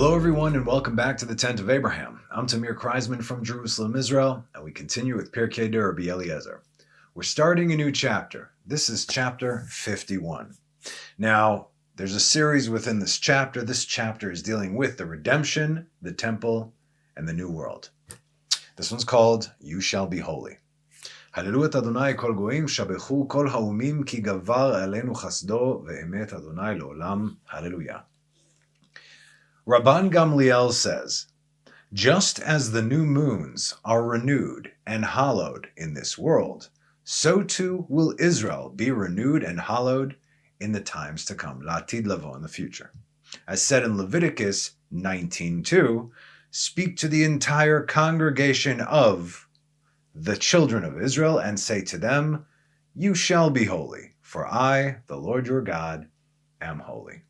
Hello everyone and welcome back to the Tent of Abraham. I'm Tamir Kreisman from Jerusalem, Israel, and we continue with Pirkei de Rabbi Eliezer. We're starting a new chapter. This is chapter 51. Now, there's a series within this chapter. This chapter is dealing with the redemption, the temple, and the new world. This one's called You Shall Be Holy. Hallelu et Adonai kol goim, shabechu kol haumim ki gavar alenu chasdo ve'emet Adonai leolam. Hallelujah. Rabban Gamliel says, just as the new moons are renewed and hallowed in this world, so too will Israel be renewed and hallowed in the times to come, Latid Lavo, in the future. As said in Leviticus 19:2, speak to the entire congregation of the children of Israel and say to them, you shall be holy, for I, the Lord your God, am holy.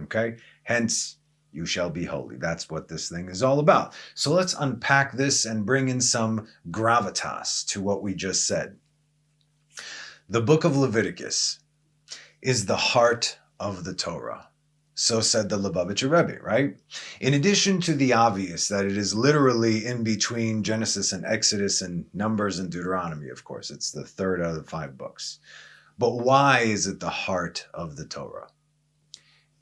Okay? Hence, you shall be holy. That's what this thing is all about. So let's unpack this and bring in some gravitas to what we just said. The book of Leviticus is the heart of the Torah. So said the Lubavitcher Rebbe, right? In addition to the obvious that it is literally in between Genesis and Exodus and Numbers and Deuteronomy, of course. It's the third out of the 5 books. But why is it the heart of the Torah?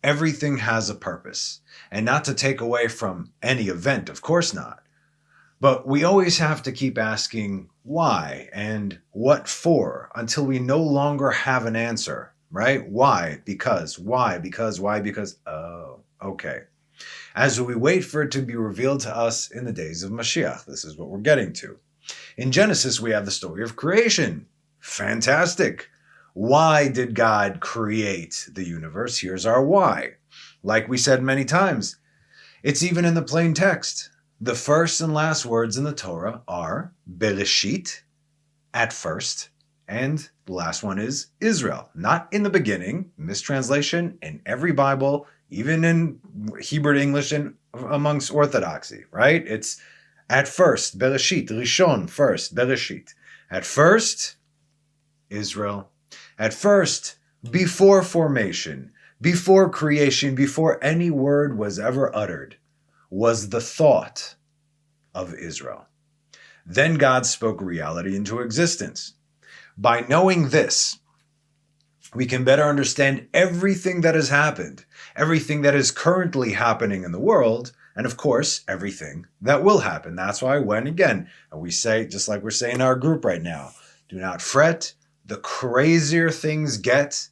Everything has a purpose, and not to take away from any event, of course not. But we always have to keep asking why and what for until we no longer have an answer, right? Why? Because. Why? Because. Why? Because. Oh, okay. As we wait for it to be revealed to us in the days of Mashiach, this is what we're getting to. In Genesis, we have the story of creation. Fantastic. Why did God create the universe? Here's our why. Like we said many times, it's even in the plain text. The first and last words in the Torah are Bereshit, at first, and the last one is Israel. Not in the beginning, mistranslation in every Bible, even in Hebrew English and amongst Orthodoxy, right? It's at first, Bereshit, Rishon, first, Bereshit. At first, Israel. At first, before formation, before creation, before any word was ever uttered, was the thought of Israel. Then God spoke reality into existence. By knowing this, we can better understand everything that has happened, everything that is currently happening in the world, and of course, everything that will happen. That's why when, again, we say, just like we're saying in our group right now, do not fret. The crazier things get,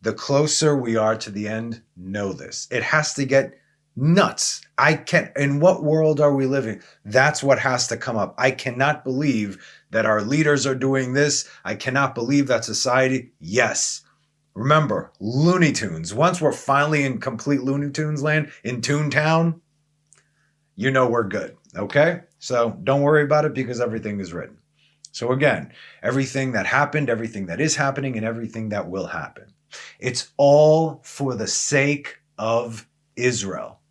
the closer we are to the end. Know this. It has to get nuts. In what world are we living? That's what has to come up. I cannot believe that our leaders are doing this. I cannot believe that society. Yes. Remember, Looney Tunes. Once we're finally in complete Looney Tunes land, in Toontown, you know we're good. Okay? So don't worry about it because everything is written. So again, everything that happened, everything that is happening, and everything that will happen. It's all for the sake of Israel.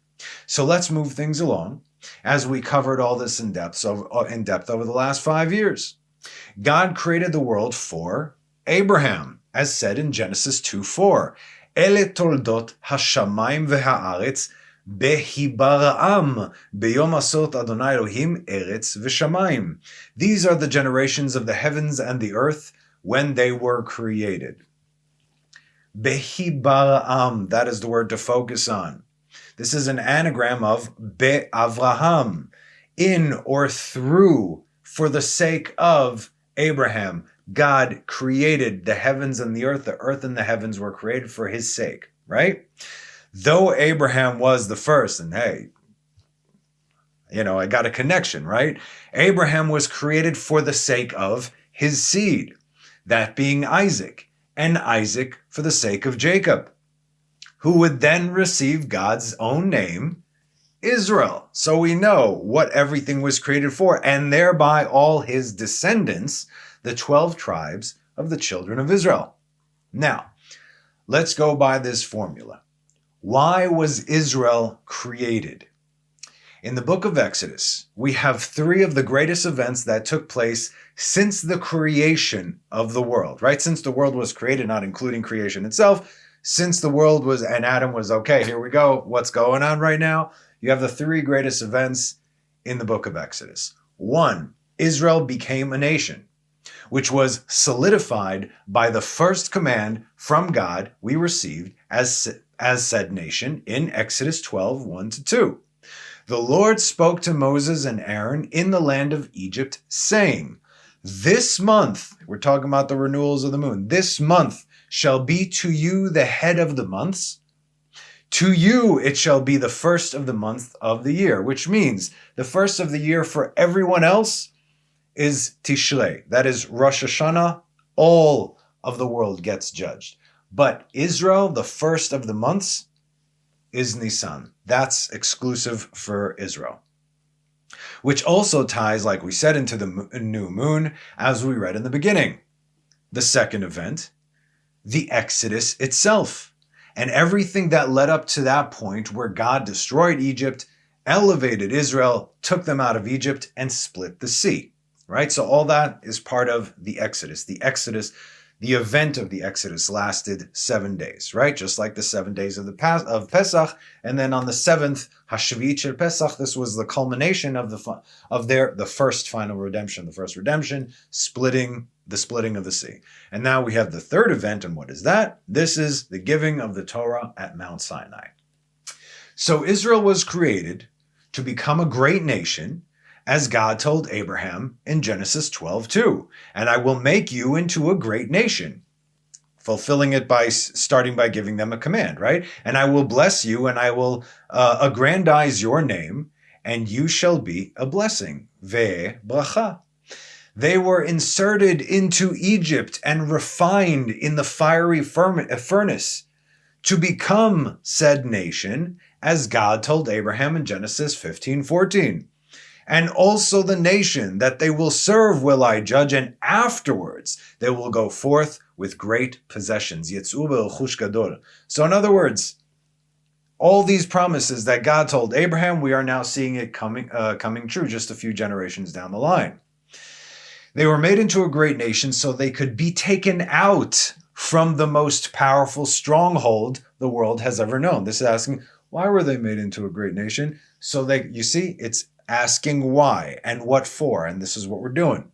So let's move things along as we covered all this in depth over the last 5 years. God created the world for Abraham, as said in Genesis 2:4. Ele toldot hashamayim v'ha'aretz Behibara'am beyom asot Adonai Elohim eretz v'shamayim. These are the generations of the heavens and the earth when they were created. Behibara'am, that is the word to focus on. This is an anagram of Be'avraham, in or through, for the sake of Abraham. God created the heavens and the earth and the heavens were created for his sake, right? Though Abraham was the first, and hey, I got a connection, right? Abraham was created for the sake of his seed, that being Isaac, and Isaac for the sake of Jacob, who would then receive God's own name, Israel. So we know what everything was created for, and thereby all his descendants, the 12 tribes of the children of Israel. Now, let's go by this formula. Why was Israel created? In the book of Exodus, we have 3 of the greatest events that took place since the creation of the world, right? Since the world was created, not including creation itself, since the world was, and Adam was, okay, here we go, what's going on right now? you have the three greatest events in the book of Exodus. One, Israel became a nation, which was solidified by the first command from God we received as said nation in Exodus 12, 1-2. The Lord spoke to Moses and Aaron in the land of Egypt, saying, this month, we're talking about the renewals of the moon, this month shall be to you the head of the months. To you it shall be the first of the month of the year, which means the first of the year for everyone else is Tishrei. That is Rosh Hashanah. All of the world gets judged. But Israel, the first of the months, is Nisan. That's exclusive for Israel. Which also ties, like we said, into the new moon, as we read in the beginning. The second event, the Exodus itself, and everything that led up to that point where God destroyed Egypt, elevated Israel, took them out of Egypt, and split the sea. Right? So all that is part of the Exodus. The event of the Exodus lasted 7 days, right? Just like the 7 days of Pesach, and then on the seventh, Hashvit Shel Pesach, this was the culmination of the first final redemption, the first redemption, the splitting of the sea. And now we have the third event, and what is that? This is the giving of the Torah at Mount Sinai. So Israel was created to become a great nation, as God told Abraham in Genesis 12:2, and I will make you into a great nation, fulfilling it by starting by giving them a command, right? And I will bless you, and I will aggrandize your name, and you shall be a blessing. Ve'eh bracha. They were inserted into Egypt and refined in the fiery furnace to become said nation, as God told Abraham in Genesis 15:14. And also the nation that they will serve will I judge, and afterwards they will go forth with great possessions. Yetzu be'chush gadol. So in other words, all these promises that God told Abraham, we are now seeing it coming true just a few generations down the line. They were made into a great nation so they could be taken out from the most powerful stronghold the world has ever known. This is asking, why were they made into a great nation? So you see, it's asking why and what for, and this is what we're doing.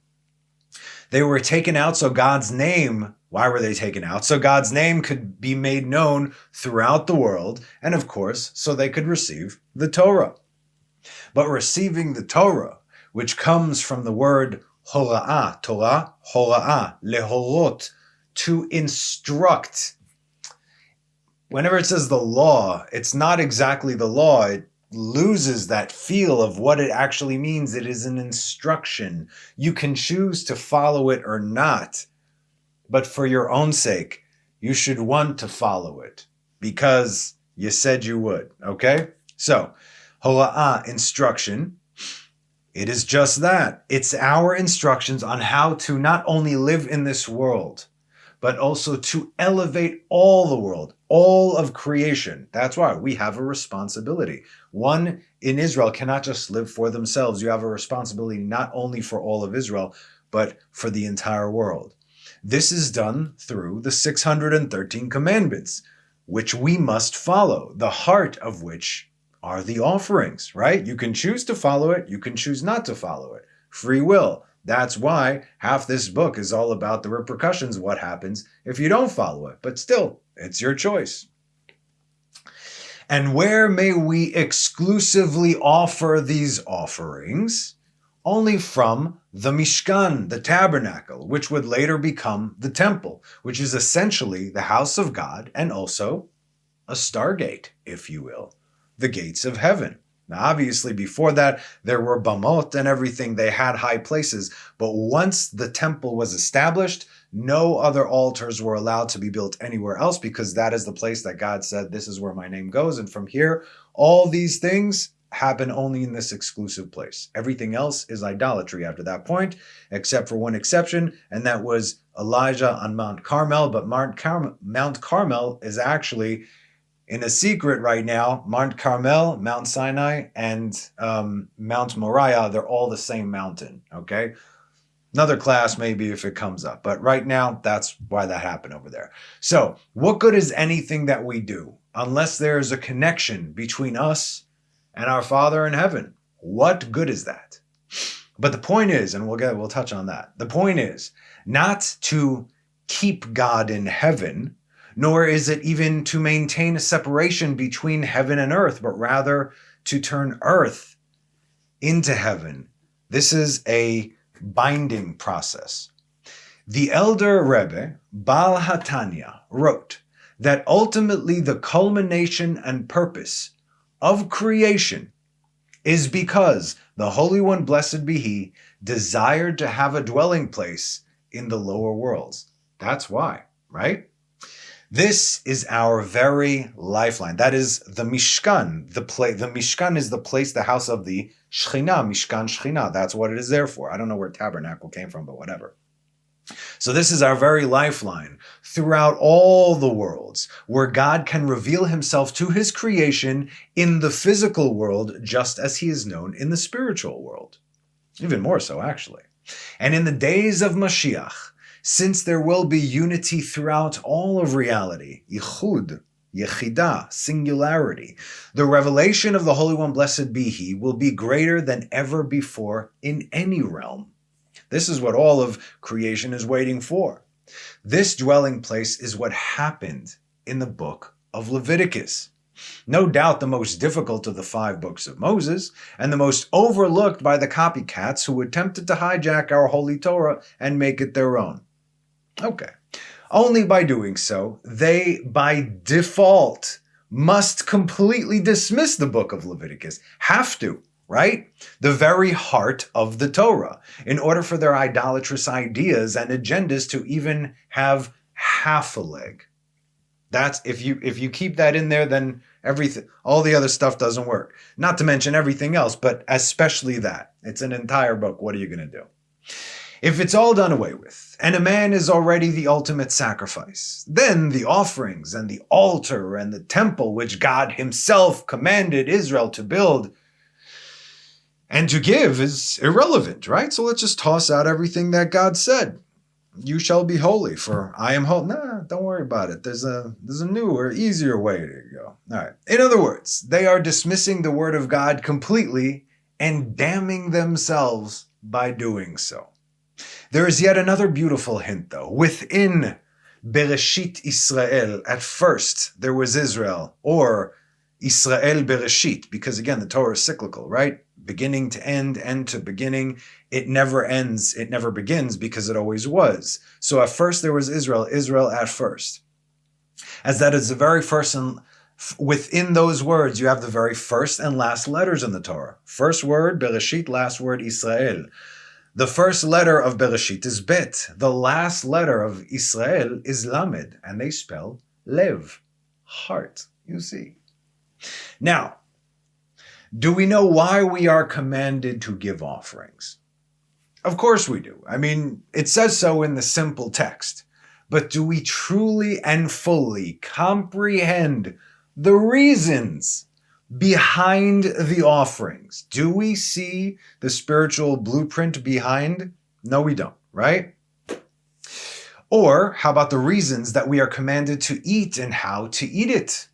They were taken out so God's name, why were they taken out? So God's name could be made known throughout the world, and of course, so they could receive the Torah. But receiving the Torah, which comes from the word hora'ah, Torah, hora'ah, lehorot, to instruct. Whenever it says the law, it's not exactly the law. It loses that feel of what it actually means. It is an instruction. You can choose to follow it or not, but for your own sake, you should want to follow it because you said you would, okay? So, hora'ah, instruction, it is just that. It's our instructions on how to not only live in this world, but also to elevate all the world, all of creation. That's why we have a responsibility. One in Israel cannot just live for themselves. You have a responsibility not only for all of Israel, but for the entire world. This is done through the 613 commandments, which we must follow, the heart of which are the offerings, right? You can choose to follow it. You can choose not to follow it. Free will. That's why half this book is all about the repercussions, what happens if you don't follow it. But still, it's your choice. And where may we exclusively offer these offerings? Only from the Mishkan, the Tabernacle, which would later become the temple, which is essentially the house of God and also a stargate, if you will, the gates of heaven. Now, obviously, before that, there were bamot and everything. They had high places. But once the temple was established, no other altars were allowed to be built anywhere else because that is the place that God said, this is where my name goes. And from here, all these things happen only in this exclusive place. Everything else is idolatry after that point, except for one exception, and that was Elijah on Mount Carmel. But Mount Carmel is actually in a secret right now. Mount Carmel, Mount Sinai, and Mount Moriah, they're all the same mountain, okay? Another class maybe if it comes up. But right now, that's why that happened over there. So, what good is anything that we do unless there's a connection between us and our Father in heaven. What good is that? But the point is, and we'll touch on that. The point is not to keep God in heaven, nor is it even to maintain a separation between heaven and earth, but rather to turn earth into heaven. This is a binding process. The elder Rebbe, Baal HaTanya, wrote that ultimately the culmination and purpose of creation is because the Holy One, blessed be He, desired to have a dwelling place in the lower worlds. That's why, right? This is our very lifeline. That is the Mishkan. The Mishkan is the place, the house of the Shekhinah, Mishkan Shekhinah. That's what it is there for. I don't know where Tabernacle came from, but whatever. So this is our very lifeline throughout all the worlds where God can reveal himself to his creation in the physical world just as he is known in the spiritual world. Even more so, actually. And in the days of Mashiach, since there will be unity throughout all of reality, yichud, yechidah, singularity, the revelation of the Holy One, blessed be He, will be greater than ever before in any realm. This is what all of creation is waiting for. This dwelling place is what happened in the book of Leviticus. No doubt the most difficult of the 5 books of Moses, and the most overlooked by the copycats who attempted to hijack our holy Torah and make it their own. Okay. Only by doing so, they by default must completely dismiss the book of Leviticus. Have to. Right? The very heart of the Torah, in order for their idolatrous ideas and agendas to even have half a leg. That's if you keep that in there, then everything, all the other stuff doesn't work. Not to mention everything else, but especially that. It's an entire book. What are you going to do? If it's all done away with, and a man is already the ultimate sacrifice, then the offerings and the altar and the temple which God himself commanded Israel to build and to give is irrelevant, right? So let's just toss out everything that God said. You shall be holy, for I am holy. Nah, don't worry about it. There's a newer, easier way to go. All right. In other words, they are dismissing the word of God completely and damning themselves by doing so. There is yet another beautiful hint, though. Within Bereshit Israel, at first there was Israel, or Israel Bereshit, because again, the Torah is cyclical, right? Beginning to end, end to beginning. It never ends, it never begins, because it always was. So at first there was Israel, Israel at first. As that is the very first, and within those words, you have the very first and last letters in the Torah. First word, Bereshit, last word, Israel. The first letter of Bereshit is Bet. The last letter of Israel is Lamed, and they spell Lev, heart, you see. Now, do we know why we are commanded to give offerings? Of course we do. I mean, it says so in the simple text. But do we truly and fully comprehend the reasons behind the offerings? Do we see the spiritual blueprint behind? No, we don't, right? Or how about the reasons that we are commanded to eat and how to eat it?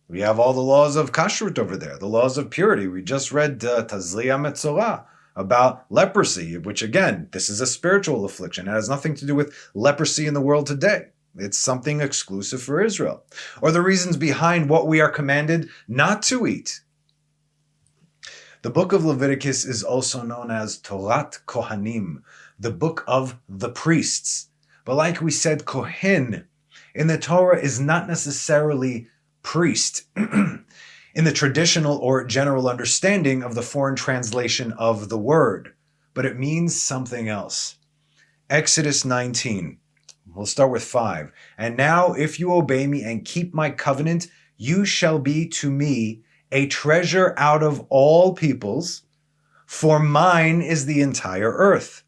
We have all the laws of kashrut over there, the laws of purity. We just read Tazliya Metzorah about leprosy, which again, this is a spiritual affliction. It has nothing to do with leprosy in the world today. It's something exclusive for Israel. Or the reasons behind what we are commanded not to eat. The book of Leviticus is also known as Torat Kohanim, the book of the priests. But like we said, Kohen in the Torah is not necessarily priest in the traditional or general understanding of the foreign translation of the word, but it means something else. Exodus 19, we'll start with 5. And now if you obey me and keep my covenant, you shall be to me a treasure out of all peoples, for mine is the entire earth.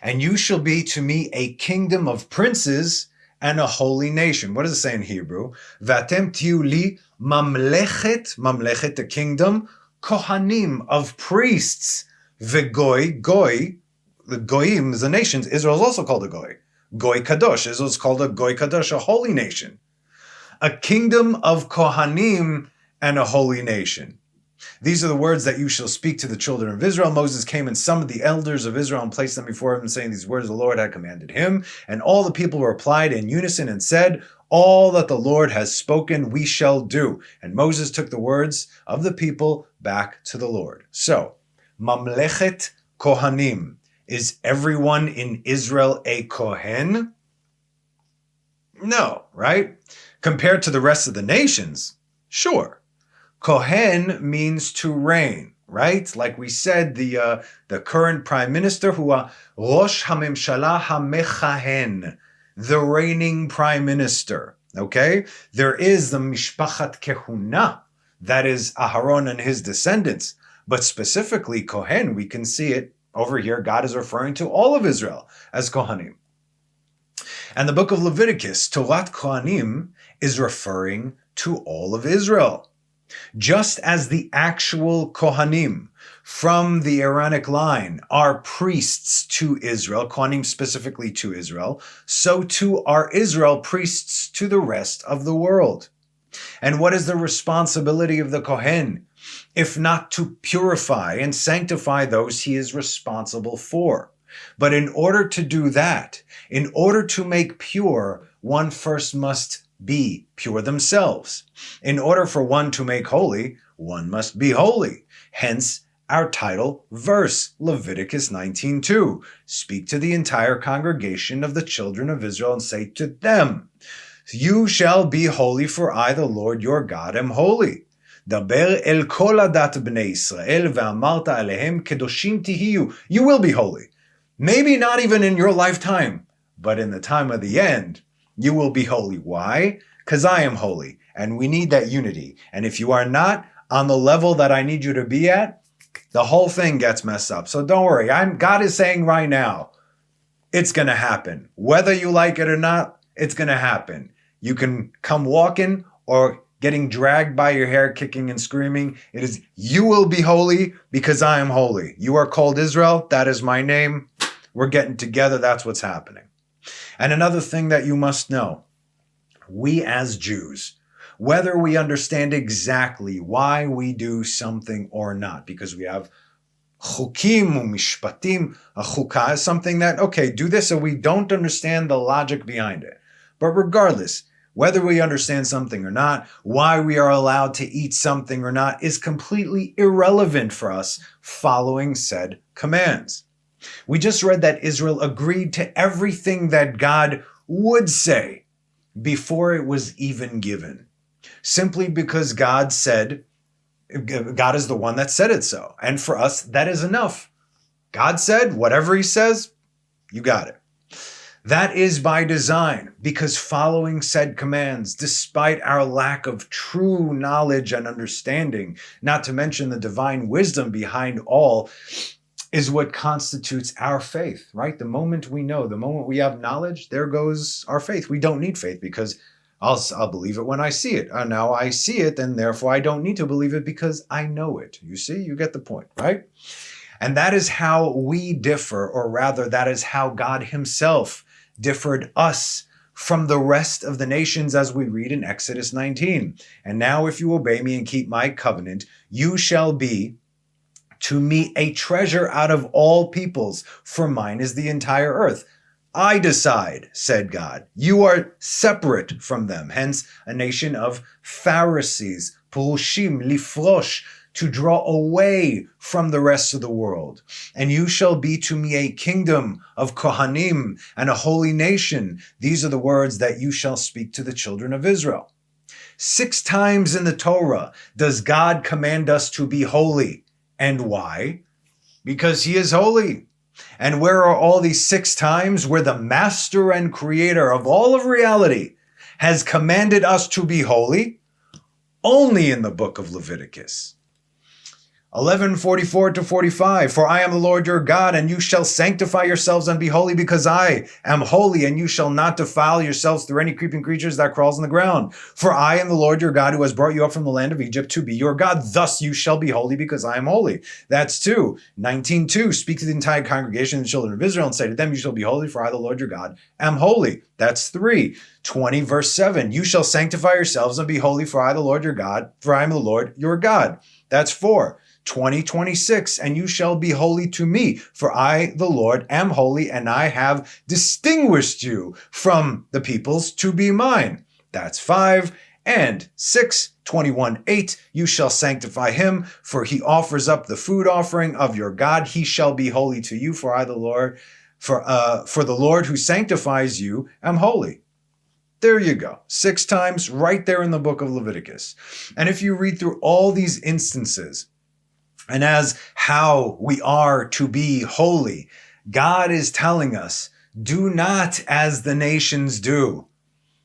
And you shall be to me a kingdom of princes and a holy nation. What does it say in Hebrew? Vatem tiu li mamlechet, mamlechet, the kingdom, kohanim, of priests, vegoy, goy, the goyim is the nations. Israel is also called a goy. Goy kadosh, Israel is called a goy kadosh, a holy nation. A kingdom of kohanim and a holy nation. These are the words that you shall speak to the children of Israel. Moses came and summoned the elders of Israel and placed them before him, saying these words the Lord had commanded him. And all the people replied in unison and said, all that the Lord has spoken we shall do. And Moses took the words of the people back to the Lord. So, Mamlechet Kohanim. Is everyone in Israel a Kohen? No, right? Compared to the rest of the nations, sure. Kohen means to reign, right? Like we said, the current prime minister, Rosh HaMemshala HaMechahen, the reigning prime minister, okay? There is the Mishpachat Kehuna, that is Aharon and his descendants. But specifically, Kohen, we can see it over here. God is referring to all of Israel as Kohanim. And the book of Leviticus, Torah Kohanim, is referring to all of Israel. Just as the actual Kohanim from the Aaronic line are priests to Israel, Kohanim specifically to Israel, so too are Israel priests to the rest of the world. And what is the responsibility of the Kohen, if not to purify and sanctify those he is responsible for? But in order to do that, in order to make pure, one first must be pure themselves. In order for one to make holy, one must be holy. Hence, our title verse, Leviticus 19:2. Speak to the entire congregation of the children of Israel and say to them, you shall be holy, for I, the Lord your God, am holy. Daber el kol adat bnei Israel ve'amarta alehem kedoshim tihiyu. You will be holy. Maybe not even in your lifetime, but in the time of the end, you will be holy. Why? Because I am holy, and we need that unity. And if you are not on the level that I need you to be at, the whole thing gets messed up. So don't worry. God is saying right now, it's going to happen. Whether you like it or not, it's going to happen. You can come walking or getting dragged by your hair, kicking and screaming. It is, you will be holy because I am holy. You are called Israel. That is my name. We're getting together. That's what's happening. And another thing that you must know, we as Jews, whether we understand exactly why we do something or not, because we have chukim umishpatim, a chukah is something that, okay, do this, so we don't understand the logic behind it. But regardless, whether we understand something or not, why we are allowed to eat something or not is completely irrelevant for us following said commands. We just read that Israel agreed to everything that God would say before it was even given, simply because God said, God is the one that said it so. And for us, that is enough. God said, whatever he says, you got it. That is by design, because following said commands, despite our lack of true knowledge and understanding, not to mention the divine wisdom behind all, is what constitutes our faith, right? The moment we know, the moment we have knowledge, there goes our faith. We don't need faith because I'll believe it when I see it. Now I see it, and therefore I don't need to believe it because I know it. You see, you get the point, right? And that is how we differ, or rather, that is how God himself differed us from the rest of the nations, as we read in Exodus 19. And now if you obey me and keep my covenant, you shall be to me a treasure out of all peoples, for mine is the entire earth. I decide, said God. You are separate from them. Hence, a nation of Pharisees, Purushim, Lifrosh, to draw away from the rest of the world. And you shall be to me a kingdom of Kohanim and a holy nation. These are the words that you shall speak to the children of Israel. 6 times in the Torah does God command us to be holy. And why? Because he is holy. And where are all these 6 times where the master and creator of all of reality has commanded us to be holy? Only in the book of Leviticus. 11:44-45, for I am the Lord your God, and you shall sanctify yourselves and be holy, because I am holy, and you shall not defile yourselves through any creeping creatures that crawls on the ground. For I am the Lord your God, who has brought you up from the land of Egypt to be your God. Thus you shall be holy, because I am holy. That's 2. 19:2, speak to the entire congregation of the children of Israel and say to them, you shall be holy, for I, the Lord your God, am holy. That's 3. 20:7, you shall sanctify yourselves and be holy, for I, the Lord your God, for I am the Lord your God. That's 4. 20:26, and you shall be holy to me, for I, the Lord, am holy, and I have distinguished you from the peoples to be mine. That's 5. And 6, 21:8, you shall sanctify him, for he offers up the food offering of your God. He shall be holy to you, for I, the Lord, for the Lord who sanctifies you am holy. There you go. 6 times right there in the book of Leviticus. And if you read through all these instances, and as how we are to be holy, God is telling us, do not as the nations do.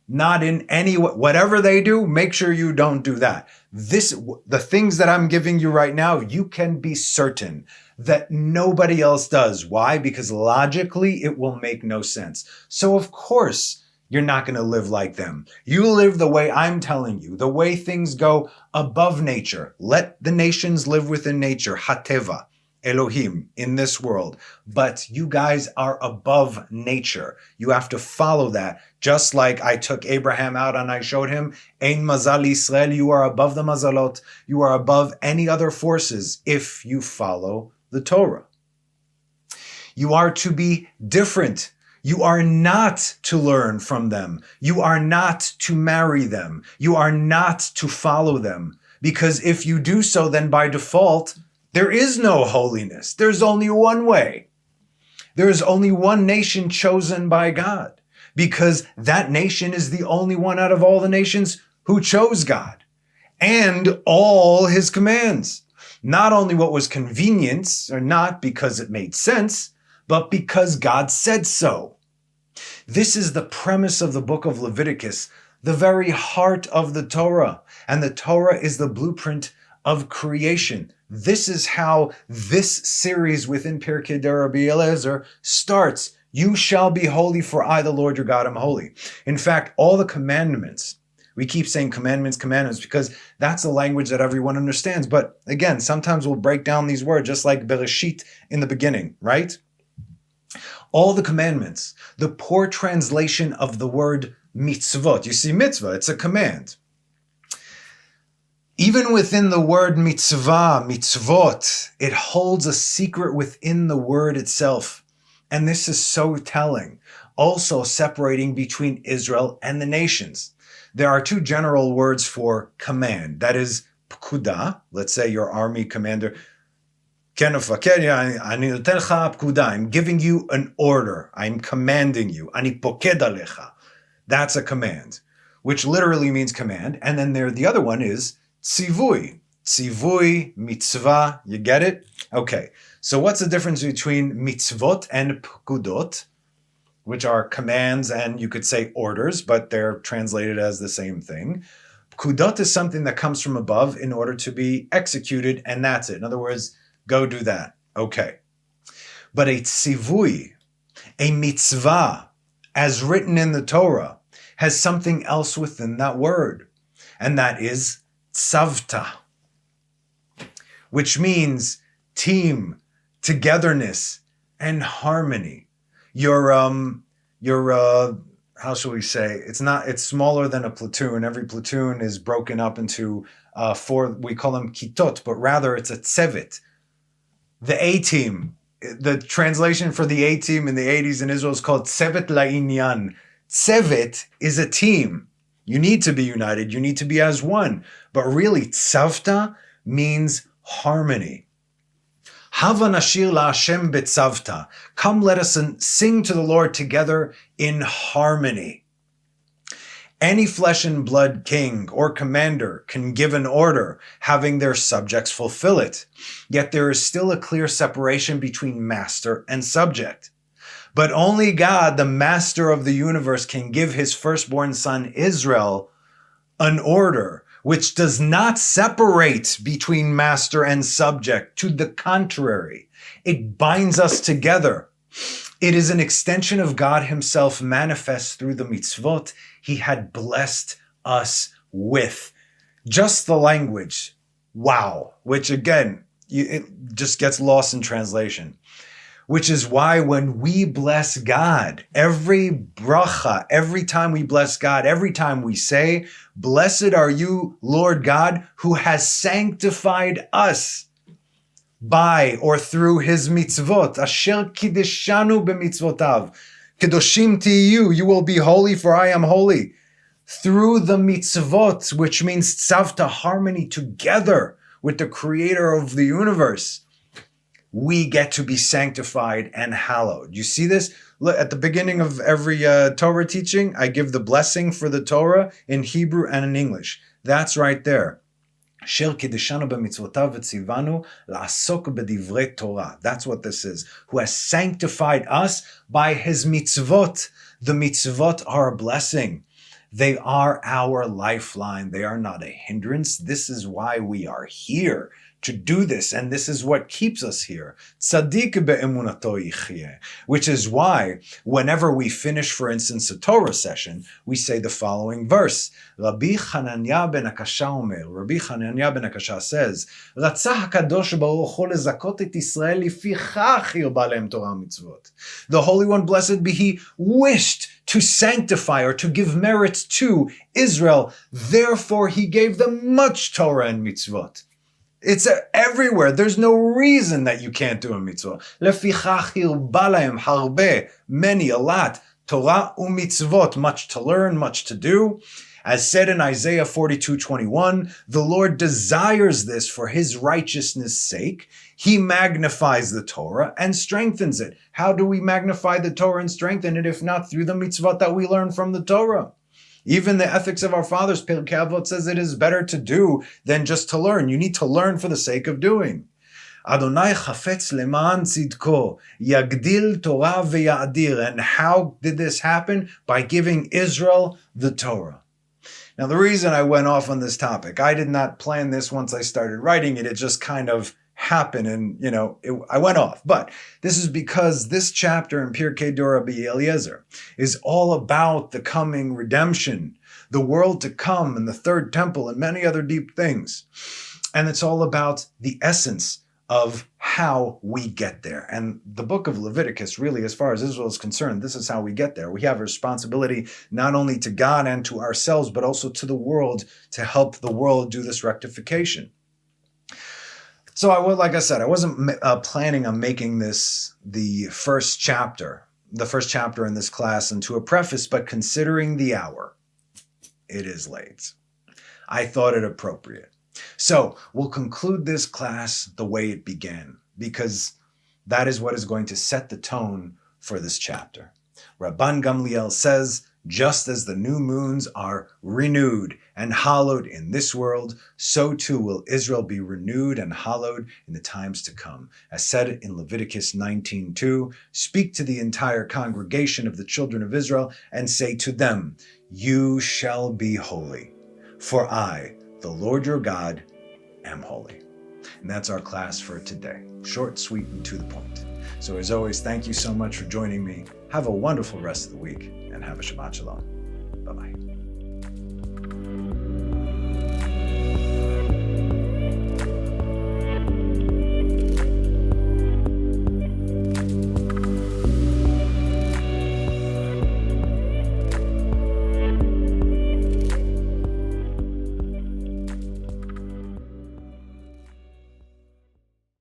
Not in any, whatever they do, make sure you don't do that. The things that I'm giving you right now, you can be certain that nobody else does. Why? Because logically, it will make no sense. So of course, you're not going to live like them. You live the way I'm telling you, the way things go above nature. Let the nations live within nature, Hateva, Elohim, in this world. But you guys are above nature. You have to follow that. Just like I took Abraham out and I showed him, Ein Mazal Yisrael, you are above the Mazalot. You are above any other forces if you follow the Torah. You are to be different. You are not to learn from them. You are not to marry them. You are not to follow them. Because if you do so, then by default, there is no holiness. There's only one way. There is only one nation chosen by God. Because that nation is the only one out of all the nations who chose God. And all his commands. Not only what was convenient, or not because it made sense, but because God said so. This is the premise of the book of Leviticus, the very heart of the Torah. And the Torah is the blueprint of creation. This is how this series within Pirkei de Rabbi Eliezer starts. You shall be holy, for I, the Lord your God, am holy. In fact, all the commandments, we keep saying commandments, because that's the language that everyone understands. But again, sometimes we'll break down these words, just like Bereshit in the beginning, right? All the commandments, the poor translation of the word mitzvot. You see, mitzvah, it's a command. Even within the word mitzvah, mitzvot, it holds a secret within the word itself. And this is so telling. Also separating between Israel and the nations. There are 2 general words for command. That is pkuda. Let's say your army commander, I'm giving you an order. I'm commanding you. Ani poked alecha. That's a command, which literally means command. And then the other one is tzivui. Tzivui, mitzvah. You get it? Okay. So what's the difference between mitzvot and pkudot, which are commands and you could say orders, but they're translated as the same thing. Pkudot is something that comes from above in order to be executed, and that's it. In other words, go do that. Okay. But a tzivui, a mitzvah, as written in the Torah, has something else within that word. And that is tzavta, which means team, togetherness, and harmony. Your how shall we say? It's smaller than a platoon. Every platoon is broken up into 4, we call them kitot, but rather it's a tzevet. The A-team, the translation for the A-team in the 80s in Israel is called Tzevet La'inyan. Tzevet is a team. You need to be united. You need to be as one. But really, tzavta means harmony. Hava nashir la'Hashem betzavta. Come, let us sing to the Lord together in harmony. Any flesh and blood king or commander can give an order, having their subjects fulfill it. Yet there is still a clear separation between master and subject. But only God, the master of the universe, can give his firstborn son Israel an order which does not separate between master and subject. To the contrary, it binds us together. It is an extension of God himself manifest through the mitzvot he had blessed us with. Just the language, wow, which again, it just gets lost in translation. which is why when we bless God, every bracha, every time we bless God, every time we say, "Blessed are you, Lord God, who has sanctified us by or through his mitzvot, asher kideshanu b'mitzvotav, kedoshim tiyu, you will be holy for I am holy." Through the mitzvot, which means tzavta, harmony, together with the creator of the universe, we get to be sanctified and hallowed. You see this? Look, at the beginning of every Torah teaching, I give the blessing for the Torah in Hebrew and in English. That's right there. That's what this is. Who has sanctified us by his mitzvot. The mitzvot are a blessing. They are our lifeline. They are not a hindrance. This is why we are here, to do this, and this is what keeps us here. Tzaddik be'emunato yichyeh, which is why whenever we finish, for instance, a Torah session, we say the following verse. Rabbi Hananya ben Akasha says, Ratzah HaKadosh Baruch Hu lezakot et Yisrael lefichach yirba lehem Torah mitzvot. The Holy One, blessed be He, wished to sanctify or to give merits to Israel. Therefore, He gave them much Torah and mitzvot. It's everywhere. There's no reason that you can't do a mitzvah. Lefichach hirba lahem harbe, many, a lot. Torah u'mitzvot, much to learn, much to do. As said in Isaiah 42:21, the Lord desires this for his righteousness' sake. He magnifies the Torah and strengthens it. How do we magnify the Torah and strengthen it if not through the mitzvot that we learn from the Torah? Even the ethics of our fathers, Pirkei Avot, says it is better to do than just to learn. You need to learn for the sake of doing. Adonai chafetz leman tzidko, yagdil Torah ve'yadir. And how did this happen? By giving Israel the Torah. Now, the reason I went off on this topic, I did not plan this once I started writing it. It just kind of happened and, I went off. But this is because this chapter in Pirkei Dora Eliezer is all about the coming redemption, the world to come and the third temple and many other deep things. And it's all about the essence of how we get there. And the book of Leviticus, really, as far as Israel is concerned, this is how we get there. We have a responsibility not only to God and to ourselves, but also to the world to help the world do this rectification. So like I said, I wasn't planning on making this the first chapter in this class into a preface, but considering the hour, it is late. I thought it appropriate. So we'll conclude this class the way it began, because that is what is going to set the tone for this chapter. Rabban Gamliel says, just as the new moons are renewed and hallowed in this world, so too will Israel be renewed and hallowed in the times to come. As said in Leviticus 19:2, speak to the entire congregation of the children of Israel and say to them, you shall be holy, for I, the Lord your God, am holy. And that's our class for today. Short, sweet, and to the point. So as always, thank you so much for joining me. Have a wonderful rest of the week and have a Shabbat Shalom. Bye-bye.